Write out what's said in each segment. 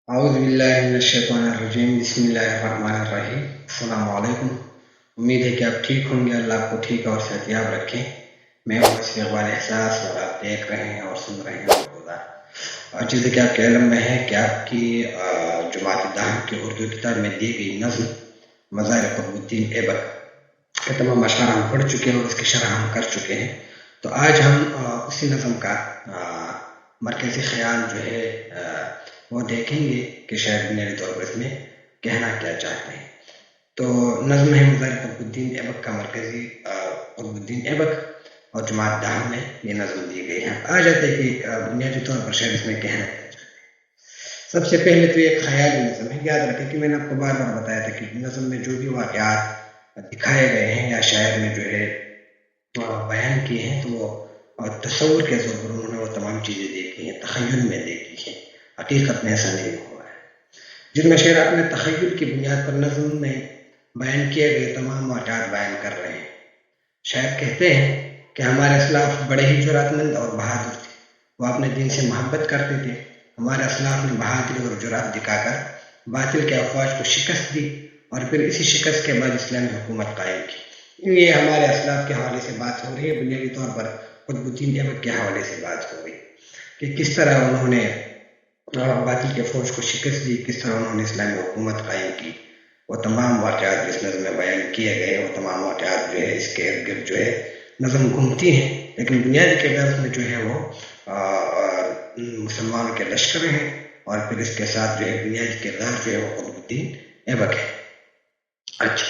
اعوذ باللہ من الشیطان الرجیم بسم اللہ الرحمن الرحیم السلام علیکم۔ امید ہے کہ آپ ٹھیک ہوں گے، اللہ آپ کو ٹھیک اور صحتیاب رکھیں۔ میں ہوں بس اقبال احساس اور آپ دیکھ رہے ہیں اور سن رہے ہیں روزہ۔ اور جیسے کہ آپ کے علم میں ہے کہ آپ کی جماعت داہم کی اردو کتاب میں دی گئی نظم مزار قطب الدین ایبک کا تمام اشعار ہم پڑھ چکے ہیں اور اس کی شرح ہم کر چکے ہیں۔ تو آج ہم اسی نظم کا مرکزی خیال جو ہے وہ دیکھیں گے کہ شاید بنیادی طور پر اس میں کہنا کیا چاہتے ہیں۔ تو نظم ہے مزار قطب الدین ایبک کا مرکزی قطب الدین ایبک اور جماعت داہم میں یہ نظم دی گئی ہے۔ آ جاتے ہیں کہ بنیادی طور پر شاید اس میں کہنا کیا چاہتے ہیں۔ سب سے پہلے تو ایک خیالی نظم ہے، یاد رکھیں کہ میں نے آپ کو بار بار بتایا تھا کہ نظم میں جو بھی واقعات دکھائے گئے ہیں یا شاعر نے جو ہے بیان کیے ہیں تو وہ تصور کے طور پر انہوں نے وہ تمام چیزیں دیکھی ہیں، تخیل میں دیکھی ہیں، حقیقت میں ایسا نہیں ہوا ہے۔ جن میں شاعر اپنے تخیل کی بنیاد پر نظم میں بیان کیے گئے تمام واقعات بیان کر رہے ہیں۔ شاعر کہتے ہیں کہ ہمارے اسلاف بڑے ہی جرأت مند اور بہادر تھے، وہ اپنے دین سے محبت کرتے تھے۔ ہمارے اسلاف نے بہادری اور جرأت دکھا کر باطل کے افواج کو شکست دی اور پھر اسی شکست کے بعد اسلامی حکومت قائم کی۔ یہ ہمارے اسلاف کے حوالے سے بات ہو رہی ہے، بنیادی طور پر قطب الدین ایبک کے حوالے سے بات ہو رہی ہے کہ کس طرح انہوں نے باطل کے فوج کو شکست دی، کس طرح انہوں نے اسلامی حکومت قائم کی۔ وہ تمام واقعات جس نظم میں بیان کیے گئے ہیں وہ تمام واقعات جو ہے اس کے ارد گرد جو ہے نظم گھومتی ہیں، لیکن بنیادی کردار اس میں جو ہے وہ مسلمانوں کے لشکر ہیں اور پھر اس کے ساتھ جو ہے بنیادی کردار جو ہے وہ قطب الدین ایبک ہے۔ اچھا،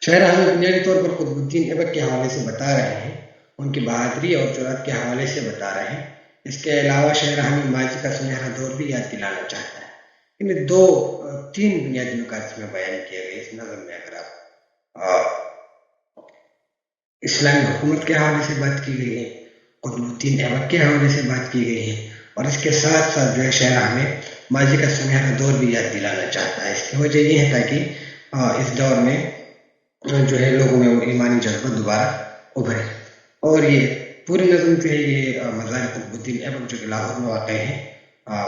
شاعر ہمیں بنیادی طور پر قطب الدین ایبک کے حوالے سے بتا رہے ہیں، ان کی بہادری اور جرأت کے حوالے سے بتا رہے ہیں۔ اس کے علاوہ شاعر ہمیں ماضی کا سنہرا دور بھی یاد دلانا چاہتا ہے۔ ان تین بنیادی نکات اس میں بیان کیے گئے اس نظم میں۔ اگر آپ اسلامی حکومت کے حوالے سے بات کی گئی ہے، قطب الدین ایبک کے حوالے سے بات کی گئی ہے، اور اس کے ساتھ ساتھ جو ہے شاعر ہمیں ماضی کا سنہرا دور بھی یاد دلانا چاہتا ہے۔ اس کی وجہ یہ ہے تاکہ اس دور میں جو ہے لوگوں میں وہ ایمانی جذبہ دوبارہ ابھرے۔ اور یہ پوری نظم جو ہے یہ مزار قطب الدین ایبک جو کہ لاہور میں واقع ہے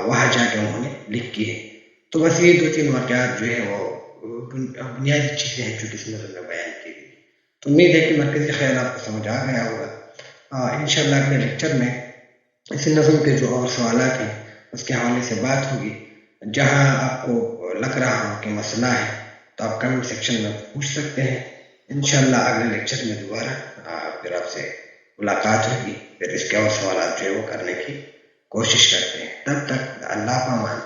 وہاں جا کے انہوں نے لکھی ہے۔ تو بس یہ دو تین واقعات جو ہے وہ بنیادی چیزیں ہیں جو کہ اس نظم میں بیان کی گئی۔ تو امید ہے کہ مرکزی خیال آپ کو سمجھ آ گیا ہوگا۔ انشاءاللہ اگلے لیکچر میں اسی نظم کے جو اور سوالات ہیں اس کے حوالے سے بات ہوگی۔ جہاں آپ کو لگ رہا ہو کہ مسئلہ ہے تو آپ کمنٹ سیکشن میں پوچھ سکتے ہیں۔ انشاءاللہ اگلے لیکچر میں دوبارہ پھر آپ سے ملاقات ہوگی، پھر اس کے اور سوالات جو ہے وہ کرنے کی کوشش کرتے ہیں۔ تب تک اللہ پامان۔